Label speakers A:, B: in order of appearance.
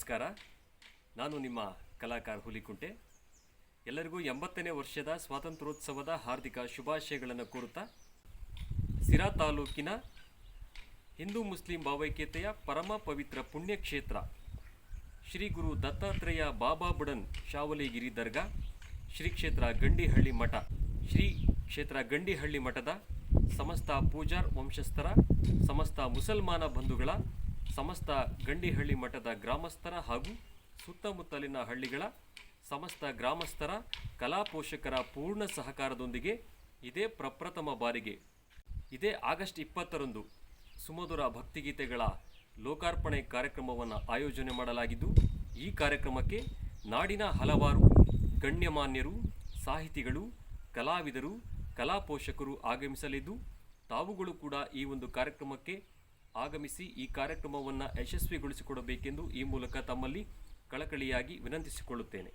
A: ನಮಸ್ಕಾರ. ನಾನು ನಿಮ್ಮ ಕಲಾಕಾರ ಹುಲಿಕುಂಟೆ. ಎಲ್ಲರಿಗೂ 80ನೇ ವರ್ಷದ ಸ್ವಾತಂತ್ರ್ಯೋತ್ಸವದ ಹಾರ್ದಿಕ ಶುಭಾಶಯಗಳನ್ನು ಕೋರುತ್ತಾ, ಸಿರಾ ತಾಲೂಕಿನ ಹಿಂದೂ ಮುಸ್ಲಿಂ ಭಾವೈಕ್ಯತೆಯ ಪರಮ ಪವಿತ್ರ ಪುಣ್ಯಕ್ಷೇತ್ರ ಶ್ರೀ ಗುರು ದತ್ತಾತ್ರೇಯ ಬಾಬಾ ಬುಡನ್ ಶಾವಲಿಗಿರಿ ದರ್ಗಾ, ಶ್ರೀ ಕ್ಷೇತ್ರ ಗಂಡಿಹಳ್ಳಿ ಮಠದ ಸಮಸ್ತ ಪೂಜಾರ್ ವಂಶಸ್ಥರ, ಸಮಸ್ತ ಮುಸಲ್ಮಾನ ಬಂಧುಗಳ, ಸಮಸ್ತ ಗಂಡಿಹಳ್ಳಿ ಮಠದ ಗ್ರಾಮಸ್ಥರ ಹಾಗೂ ಸುತ್ತಮುತ್ತಲಿನ ಹಳ್ಳಿಗಳ ಸಮಸ್ತ ಗ್ರಾಮಸ್ಥರ ಕಲಾ ಪೋಷಕರ ಪೂರ್ಣ ಸಹಕಾರದೊಂದಿಗೆ ಇದೇ ಪ್ರಪ್ರಥಮ ಬಾರಿಗೆ ಇದೇ ಆಗಸ್ಟ್ 20ರಂದು ಸುಮಧುರ ಭಕ್ತಿಗೀತೆಗಳ ಲೋಕಾರ್ಪಣೆ ಕಾರ್ಯಕ್ರಮವನ್ನು ಆಯೋಜನೆ ಮಾಡಲಾಗಿದ್ದು, ಈ ಕಾರ್ಯಕ್ರಮಕ್ಕೆ ನಾಡಿನ ಹಲವಾರು ಗಣ್ಯಮಾನ್ಯರು, ಸಾಹಿತಿಗಳು, ಕಲಾವಿದರು, ಕಲಾ ಪೋಷಕರು ಆಗಮಿಸಲಿದ್ದು, ತಾವುಗಳು ಕೂಡ ಈ ಒಂದು ಕಾರ್ಯಕ್ರಮಕ್ಕೆ ಆಗಮಿಸಿ ಈ ಕಾರ್ಯಕ್ರಮವನ್ನು ಯಶಸ್ವಿಗೊಳಿಸಿಕೊಡಬೇಕೆಂದು ಈ ಮೂಲಕ ತಮ್ಮಲ್ಲಿ ಕಳಕಳಿಯಾಗಿ ವಿನಂತಿಸಿಕೊಳ್ಳುತ್ತೇನೆ.